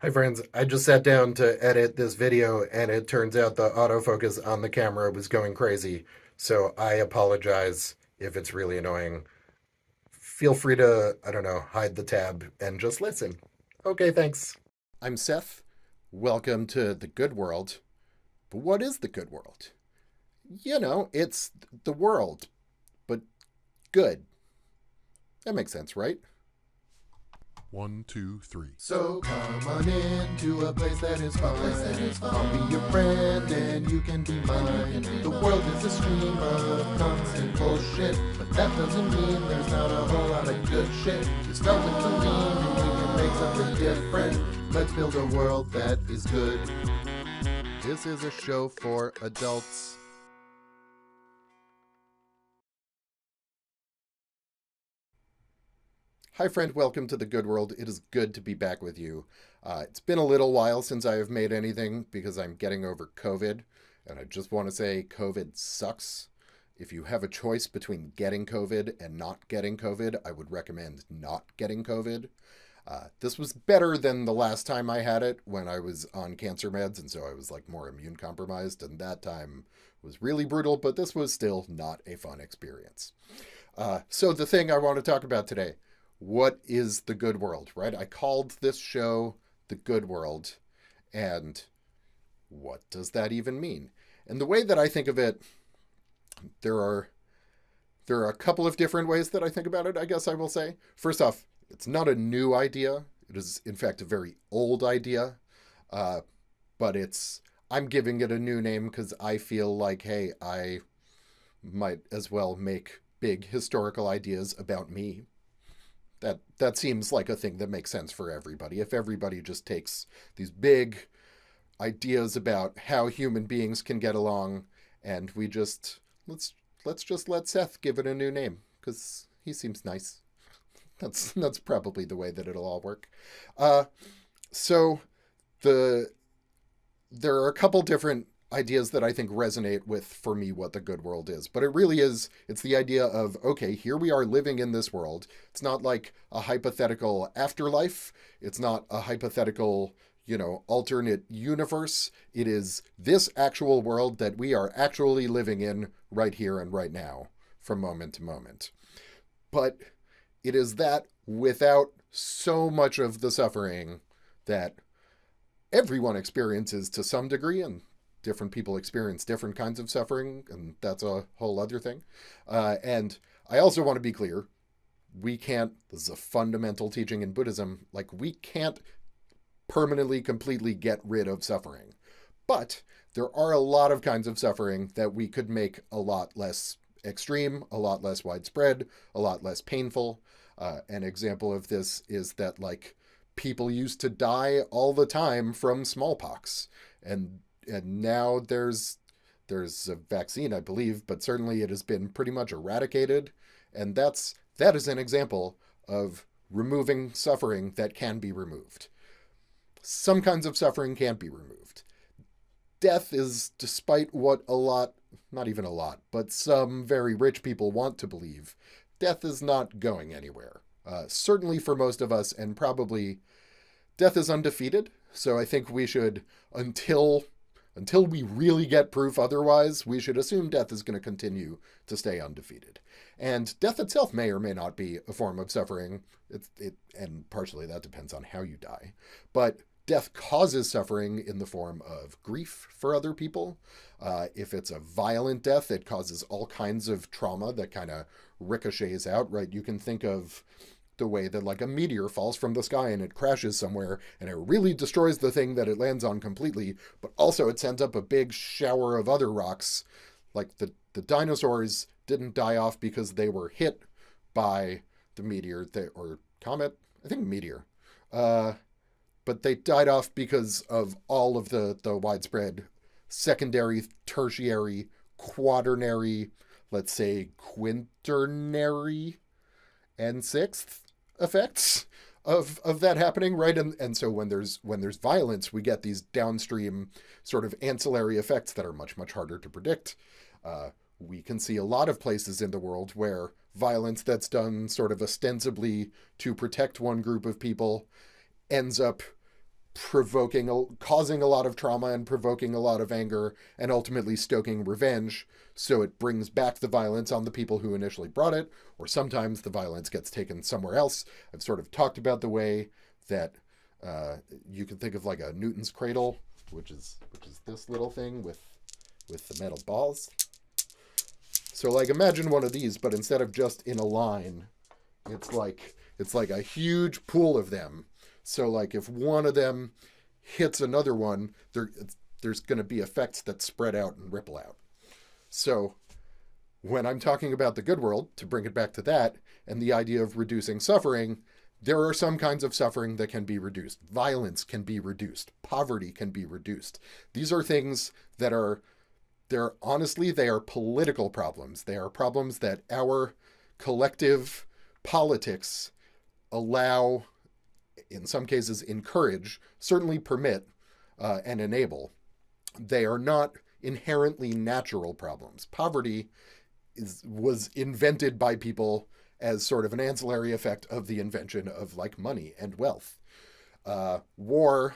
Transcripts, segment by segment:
Hi friends, I just sat down to edit this video and it turns out the autofocus on the camera was going crazy. So I apologize if it's really annoying. Feel free to, I don't know, hide the tab and just listen. Okay, thanks. I'm Seth. Welcome to the good world. But what is the good world? It's the world, but good. That makes sense, right? One, two, three. So come on into a place that is fun. I'll be your friend and you can be mine. The world is a stream of constant bullshit, but that doesn't mean there's not a whole lot of good shit. You start with the lean and we can make something different. Let's build a world that is good. This is a show for adults. Hi, friend. Welcome to the good world. It is good to be back with you. It's been a little while since I have made anything because I'm getting over COVID. And I just want to say COVID sucks. If you have a choice between getting COVID and not getting COVID, I would recommend not getting COVID. This was better than the last time I had it when I was on cancer meds. And so I was like more immune compromised. And that time was really brutal, but this was still not a fun experience. So the thing I want to talk about today, what is the good world, right? I called this show the good world. And what does that even mean? And the way that I think of it, there are there are a couple of different ways that I think about it, I guess I will say. First off, it's not a new idea. It is, in fact, a very old idea. Uh, but I'm giving it a new name because I feel like, hey, I might as well make big historical ideas about me. That seems like a thing that makes sense for everybody. If everybody just takes these big ideas about how human beings can get along and we just let's just let Seth give it a new name because he seems nice. That's probably the way that it'll all work. Uh, so the there are a couple different ideas that I think resonate with, for me, what the good world is. But it really is, it's the idea of, okay, here we are living in this world. It's not like a hypothetical afterlife. It's not a hypothetical, alternate universe. It is this actual world that we are actually living in right here and right now from moment to moment. But it is that without so much of the suffering that everyone experiences to some degree, and different people experience different kinds of suffering, and that's a whole other thing. And I also want to be clear, we can't, this is a fundamental teaching in Buddhism, like we can't permanently, completely get rid of suffering. But there are a lot of kinds of suffering that we could make a lot less extreme, a lot less widespread, a lot less painful. An example of this is that, like, people used to die all the time from smallpox, and now there's a vaccine, I believe, but certainly it has been pretty much eradicated, and that is an example of removing suffering that can be removed. Some kinds of suffering can't be removed. Death is, despite what a lot, not even a lot, but some very rich people want to believe, death is not going anywhere. Certainly for most of us, and probably death is undefeated. So I think we should, until we really get proof otherwise, we should assume death is going to continue to stay undefeated. And death itself may or may not be a form of suffering. And partially that depends on how you die. But death causes suffering in the form of grief for other people. If it's a violent death, it causes all kinds of trauma that kind of ricochets out, right? You can think of the way that, like, a meteor falls from the sky and it crashes somewhere and it really destroys the thing that it lands on completely, but also it sends up a big shower of other rocks. Like the dinosaurs didn't die off because they were hit by the meteor, or comet, I think meteor. But they died off because of all of the widespread secondary, tertiary, quaternary, let's say quinternary, and sixth effects of that happening, right? And so when there's violence, we get these downstream sort of ancillary effects that are much, much harder to predict. We can see a lot of places in the world where violence that's done sort of ostensibly to protect one group of people ends up causing a lot of trauma and provoking a lot of anger and ultimately stoking revenge. So it brings back the violence on the people who initially brought it, or sometimes the violence gets taken somewhere else. I've sort of talked about the way that you can think of like a Newton's cradle, which is this little thing with the metal balls. So like imagine one of these, but instead of just in a line, it's like a huge pool of them. So like if one of them hits another one, there's going to be effects that spread out and ripple out. So when I'm talking about the good world, to bring it back to that, and the idea of reducing suffering, there are some kinds of suffering that can be reduced. Violence can be reduced. Poverty can be reduced. These are things that honestly, they are political problems. They are problems that our collective politics allow, in some cases encourage, certainly permit, and enable. They are not inherently natural problems. Poverty was invented by people as sort of an ancillary effect of the invention of like money and wealth. War,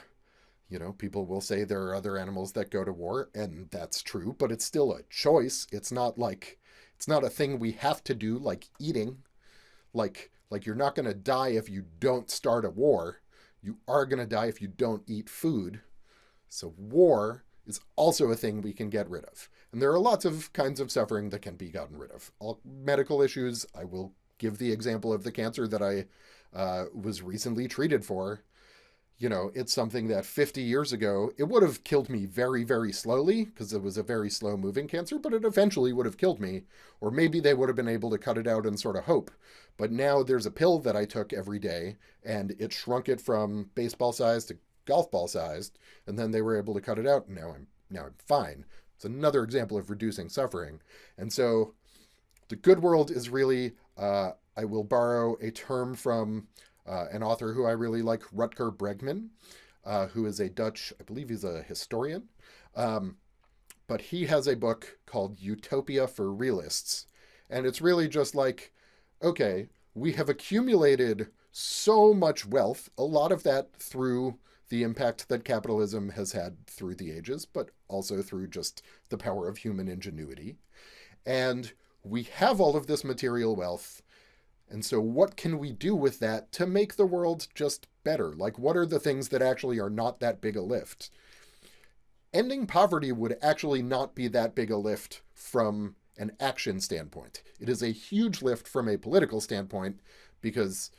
people will say there are other animals that go to war, and that's true, but it's still a choice. It's not a thing we have to do, like eating. Like you're not going to die if you don't start a war. You are going to die if you don't eat food. So war is also a thing we can get rid of. And there are lots of kinds of suffering that can be gotten rid of. All medical issues, I will give the example of the cancer that I was recently treated for. It's something that 50 years ago, it would have killed me very, very slowly because it was a very slow moving cancer, but it eventually would have killed me. Or maybe they would have been able to cut it out and sort of hope. But now there's a pill that I took every day, and it shrunk it from baseball size to golf ball sized, and then they were able to cut it out, and now I'm fine. It's another example of reducing suffering. And so the good world is really, I will borrow a term from an author who I really like, Rutger Bregman, who is a Dutch, I believe he's a historian, but he has a book called Utopia for Realists. And it's really just like, okay, we have accumulated so much wealth, a lot of that through the impact that capitalism has had through the ages, but also through just the power of human ingenuity. And we have all of this material wealth. And so what can we do with that to make the world just better? Like, what are the things that actually are not that big a lift? Ending poverty would actually not be that big a lift from an action standpoint. It is a huge lift from a political standpoint because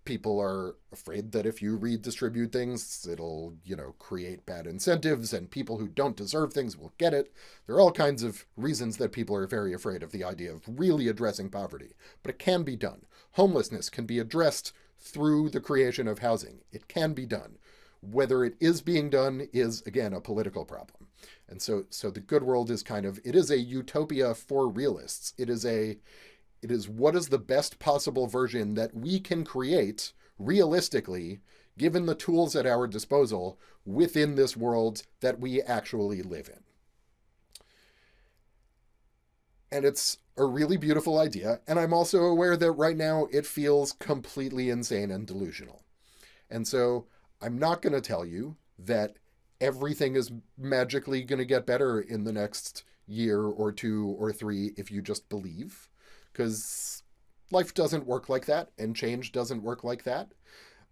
people are afraid that if you redistribute things, it'll, create bad incentives and people who don't deserve things will get it. There are all kinds of reasons that people are very afraid of the idea of really addressing poverty, but it can be done. Homelessness can be addressed through the creation of housing. It can be done. Whether it is being done is, again, a political problem. And so the good world is it is a utopia for realists. It is what is the best possible version that we can create realistically, given the tools at our disposal within this world that we actually live in. And it's a really beautiful idea. And I'm also aware that right now it feels completely insane and delusional. And so I'm not going to tell you that everything is magically going to get better in the next year or 2 or 3 if you just believe, because life doesn't work like that and change doesn't work like that.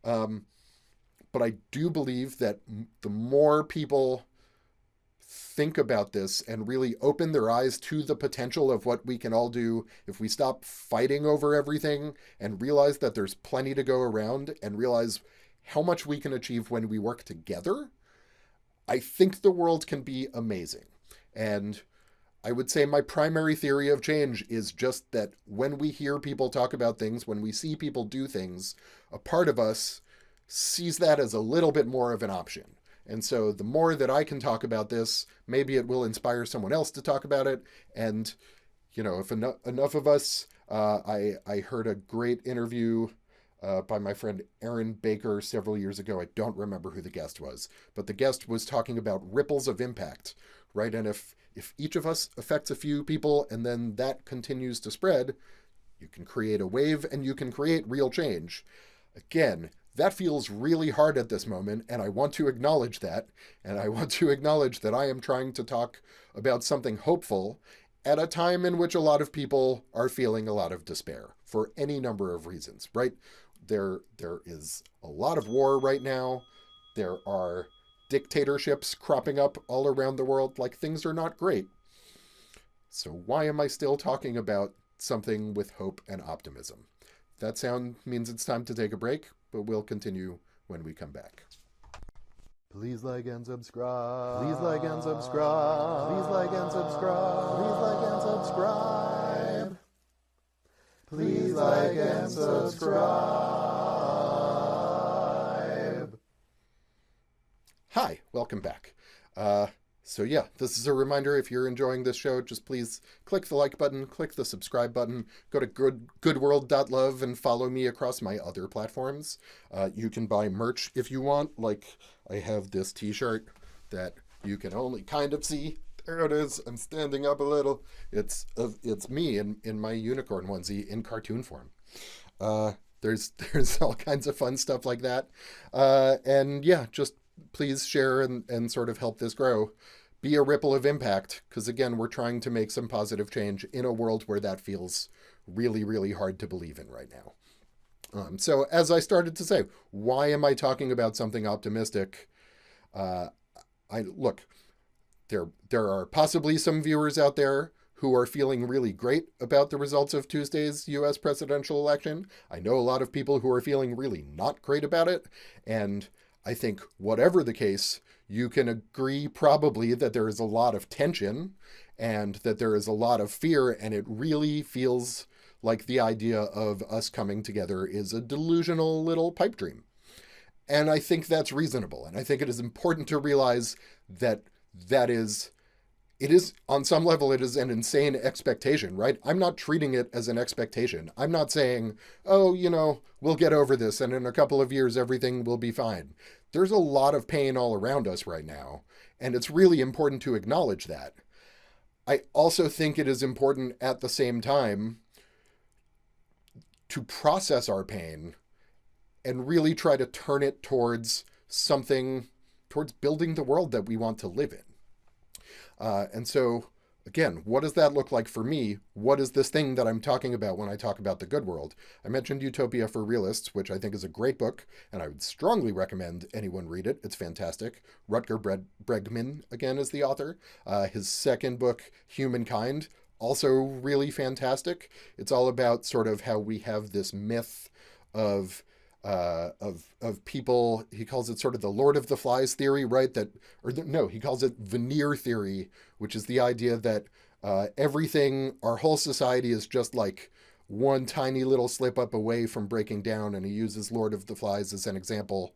But I do believe that the more people think about this and really open their eyes to the potential of what we can all do if we stop fighting over everything and realize that there's plenty to go around and realize how much we can achieve when we work together, I think the world can be amazing. And I would say my primary theory of change is just that when we hear people talk about things, when we see people do things, a part of us sees that as a little bit more of an option. And so the more that I can talk about this, maybe it will inspire someone else to talk about it. And, if enough of us, I heard a great interview by my friend Aaron Baker several years ago. I don't remember who the guest was, but the guest was talking about ripples of impact, right? And if each of us affects a few people and then that continues to spread, you can create a wave and you can create real change. Again, That feels really hard at this moment, and I want to acknowledge that. And I want to acknowledge that I am trying to talk about something hopeful at a time in which a lot of people are feeling a lot of despair for any number of reasons, right? There is a lot of war right now. There are dictatorships cropping up all around the world. Like, things are not great. So why am I still talking about something with hope and optimism? That sound means it's time to take a break, but we'll continue when we come back. Please like and subscribe. Please like and subscribe. Please like and subscribe. Please like and subscribe. Please like and subscribe. Hi, welcome back. So yeah, this is a reminder, if you're enjoying this show, just please click the like button, click the subscribe button, go to goodworld.love and follow me across my other platforms. You can buy merch if you want, like I have this t-shirt that you can only kind of see. There it is. I'm standing up a little. It's me in my unicorn onesie in cartoon form. There's all kinds of fun stuff like that. And yeah, just please share and sort of help this grow. Be a ripple of impact, because again, we're trying to make some positive change in a world where that feels really, really hard to believe in right now. So as I started to say, why am I talking about something optimistic? Look, there are possibly some viewers out there who are feeling really great about the results of Tuesday's U.S. presidential election. I know a lot of people who are feeling really not great about it, and I think whatever the case, you can agree probably that there is a lot of tension and that there is a lot of fear, and it really feels like the idea of us coming together is a delusional little pipe dream. And I think that's reasonable, and I think it is important to realize that it is, on some level, it is an insane expectation, right? I'm not treating it as an expectation. I'm not saying, oh, we'll get over this and in a couple of years everything will be fine. There's a lot of pain all around us right now, and it's really important to acknowledge that. I also think it is important at the same time to process our pain and really try to turn it towards building the world that we want to live in. And so, again, what does that look like for me? What is this thing that I'm talking about when I talk about the good world? I mentioned Utopia for Realists, which I think is a great book, and I would strongly recommend anyone read it. It's fantastic. Rutger Bregman, again, is the author. His second book, Humankind, also really fantastic. It's all about sort of how we have this myth of people. He calls it sort of the Lord of the Flies theory, right? He calls it veneer theory, which is the idea that our whole society is just like one tiny little slip up away from breaking down. And he uses Lord of the Flies as an example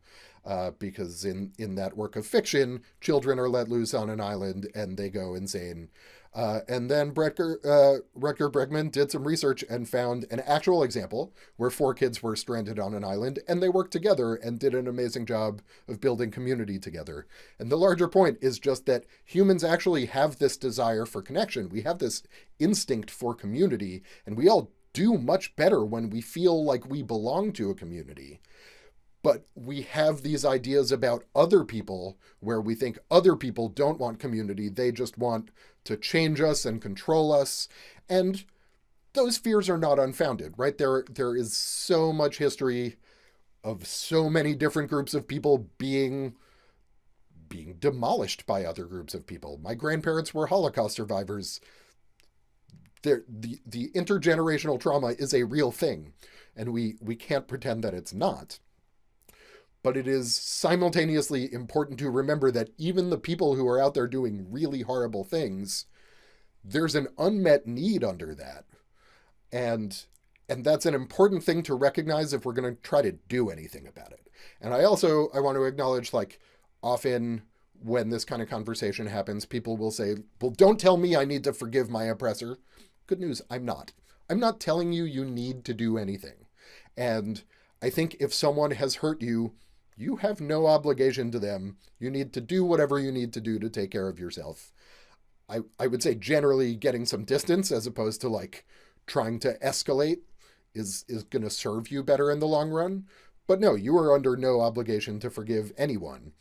because in that work of fiction, children are let loose on an island and they go insane. And then Rutger Bregman did some research and found an actual example where 4 kids were stranded on an island and they worked together and did an amazing job of building community together. And the larger point is just that humans actually have this desire for connection. We have this instinct for community, and we all do much better when we feel like we belong to a community. But we have these ideas about other people where we think other people don't want community. They just want to change us and control us. And those fears are not unfounded, right? There is so much history of so many different groups of people being demolished by other groups of people. My grandparents were Holocaust survivors. The intergenerational trauma is a real thing, and we can't pretend that it's not. But it is simultaneously important to remember that even the people who are out there doing really horrible things, there's an unmet need under that. And that's an important thing to recognize if we're going to try to do anything about it. And I want to acknowledge, like, often when this kind of conversation happens, people will say, well, don't tell me I need to forgive my oppressor. Good news, I'm not. I'm not telling you need to do anything. And I think if someone has hurt you, you have no obligation to them. You need to do whatever you need to do to take care of yourself. I would say generally getting some distance as opposed to like trying to escalate is going to serve you better in the long run. But no, you are under no obligation to forgive anyone.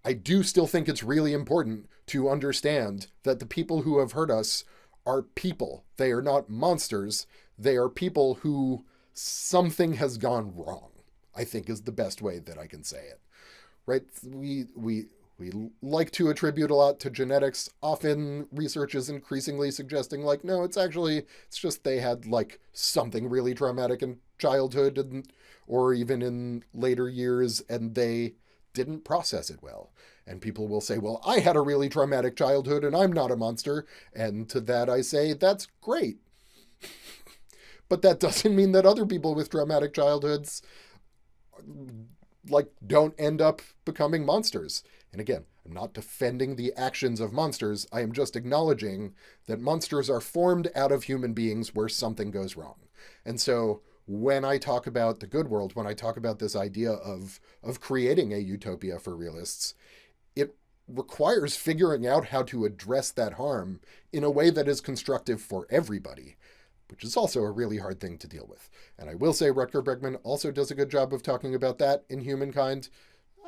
I do still think it's really important to understand that the people who have hurt us are people. They are not monsters. They are people who something has gone wrong, I think is the best way that I can say it. Right? We like to attribute a lot to genetics. Often research is increasingly suggesting like, no, it's just they had like something really traumatic in childhood or even in later years, and they didn't process it well. And people will say, well, I had a really traumatic childhood and I'm not a monster. And to that I say, that's great. But that doesn't mean that other people with traumatic childhoods like don't end up becoming monsters. And again, I'm not defending the actions of monsters. I am just acknowledging that monsters are formed out of human beings where something goes wrong. And so when I talk about the good world, when I talk about this idea of creating a utopia for realists, it requires figuring out how to address that harm in a way that is constructive for everybody, which is also a really hard thing to deal with. And I will say Rutger Bregman also does a good job of talking about that in Humankind.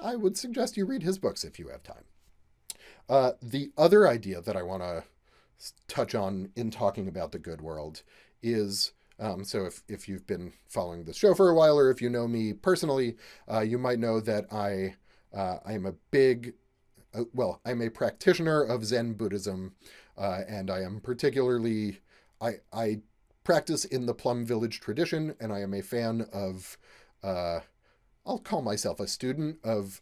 I would suggest you read his books if you have time. The other idea that I want to touch on in talking about the good world is, so if you've been following the show for a while, or if you know me personally, you might know that I am a big, I'm a practitioner of Zen Buddhism, and I am particularly, I practice in the Plum Village tradition, and I am a fan of, I'll call myself a student of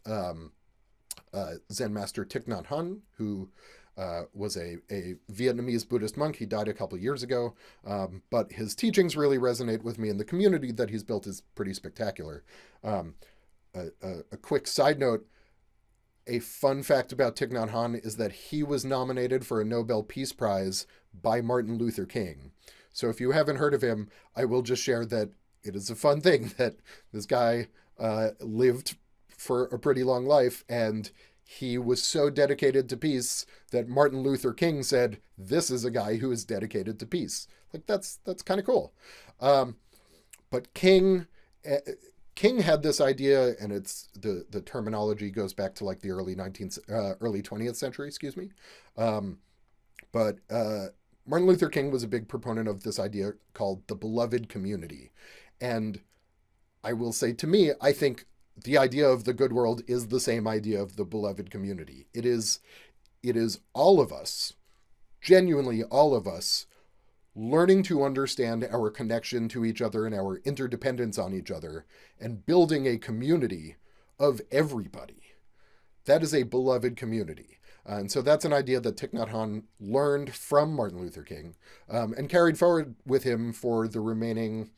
Zen master Thich Nhat Hanh, who was a Vietnamese Buddhist monk. He died a couple years ago, but his teachings really resonate with me, and the community that he's built is pretty spectacular. A quick side note, a fun fact about Thich Nhat Hanh is that he was nominated for a Nobel Peace Prize by Martin Luther King. So if you haven't heard of him, I will just share that it is a fun thing that this guy lived for a pretty long life, and he was so dedicated to peace that Martin Luther King said, this is a guy who is dedicated to peace. Like, that's kind of cool. But King had this idea, and it's the terminology goes back to like the early 20th century, excuse me. But Martin Luther King was a big proponent of this idea called the beloved community. And I will say, to me, I think the idea of the good world is the same idea of the beloved community. It is all of us, genuinely all of us, learning to understand our connection to each other and our interdependence on each other, and building a community of everybody. That is a beloved community. And so that's an idea that Thich Nhat Hanh learned from Martin Luther King, and carried forward with him for the remaining,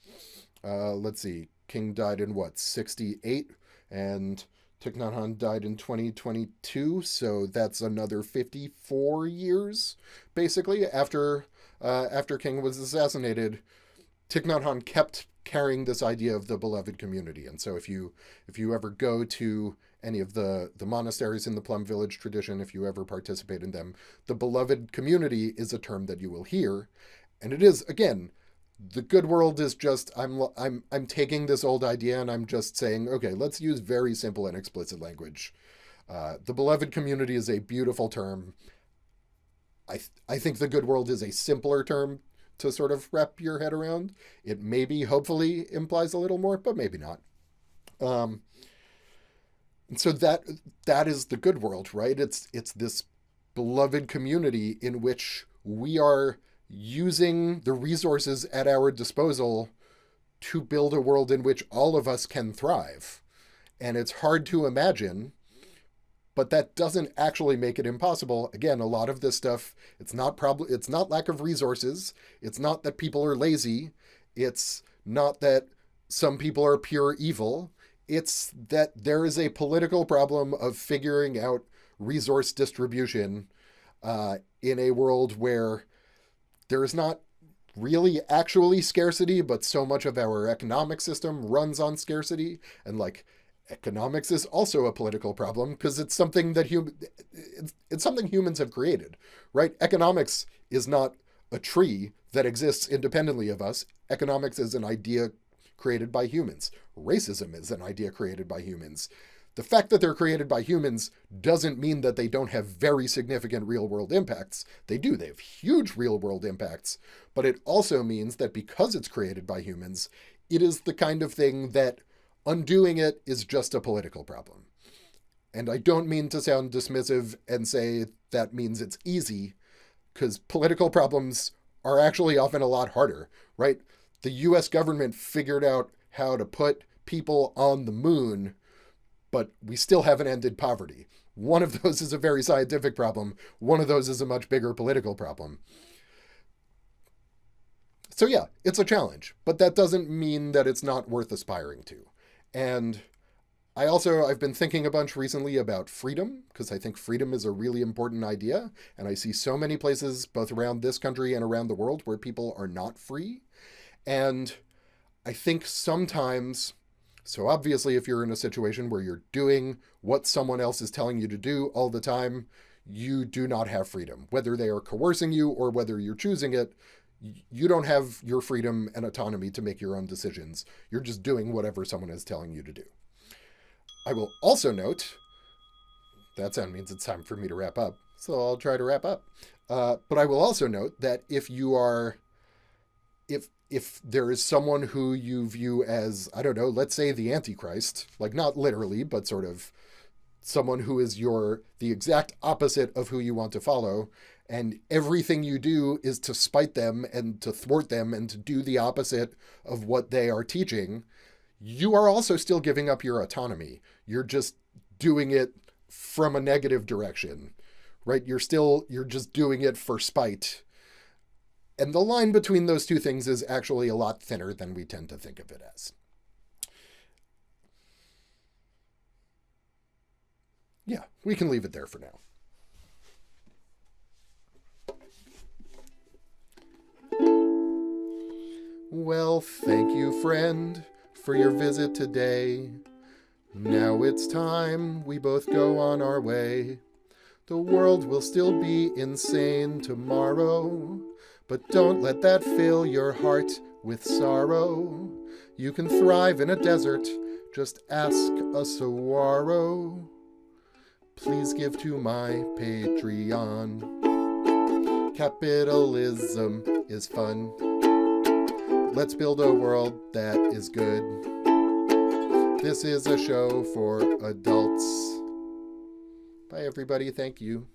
King died in 68? And Thich Nhat Hanh died in 2022, so that's another 54 years, basically, after King was assassinated. Thich Nhat Hanh kept carrying this idea of the beloved community. And so if you ever go to any of the monasteries in the Plum Village tradition, if you ever participate in them, the beloved community is a term that you will hear. And it is, again, the good world is just, I'm taking this old idea and I'm just saying, okay, let's use very simple and explicit language. The beloved community is a beautiful term. I think the good world is a simpler term to sort of wrap your head around. It maybe, hopefully, implies a little more, but maybe not. And so that is the good world, right? It's this beloved community in which we are using the resources at our disposal to build a world in which all of us can thrive. And it's hard to imagine, but that doesn't actually make it impossible. Again, a lot of this stuff, it's not lack of resources. It's not that people are lazy. It's not that some people are pure evil. It's that there is a political problem of figuring out resource distribution in a world where there is not really actually scarcity, but so much of our economic system runs on scarcity. And like, economics is also a political problem because it's something that it's something humans have created, right? Economics is not a tree that exists independently of us. Economics is an idea created by humans. Racism is an idea created by humans. The fact that they're created by humans doesn't mean that they don't have very significant real-world impacts. They do. They have huge real-world impacts. But it also means that because it's created by humans, it is the kind of thing that undoing it is just a political problem. And I don't mean to sound dismissive and say that means it's easy, because political problems are actually often a lot harder, right? The US government figured out how to put people on the moon, but we still haven't ended poverty. One of those is a very scientific problem. One of those is a much bigger political problem. So yeah, it's a challenge, but that doesn't mean that it's not worth aspiring to. And I've been thinking a bunch recently about freedom, because I think freedom is a really important idea. And I see so many places, both around this country and around the world, where people are not free. And I think sometimes, so obviously if you're in a situation where you're doing what someone else is telling you to do all the time, you do not have freedom. Whether they are coercing you or whether you're choosing it, you don't have your freedom and autonomy to make your own decisions. You're just doing whatever someone is telling you to do. I will also note, that sound means it's time for me to wrap up, so I'll try to wrap up. But I will also note that if there is someone who you view as, I don't know, let's say the Antichrist, like not literally, but sort of someone who is the exact opposite of who you want to follow, and everything you do is to spite them and to thwart them and to do the opposite of what they are teaching, you are also still giving up your autonomy. You're just doing it from a negative direction, right? You're just doing it for spite. And the line between those two things is actually a lot thinner than we tend to think of it as. Yeah, we can leave it there for now. Well, thank you, friend, for your visit today. Now it's time we both go on our way. The world will still be insane tomorrow, but don't let that fill your heart with sorrow. You can thrive in a desert, just ask a saguaro. Please give to my Patreon. Capitalism is fun. Let's build a world that is good. This is a show for adults. Bye, everybody. Thank you.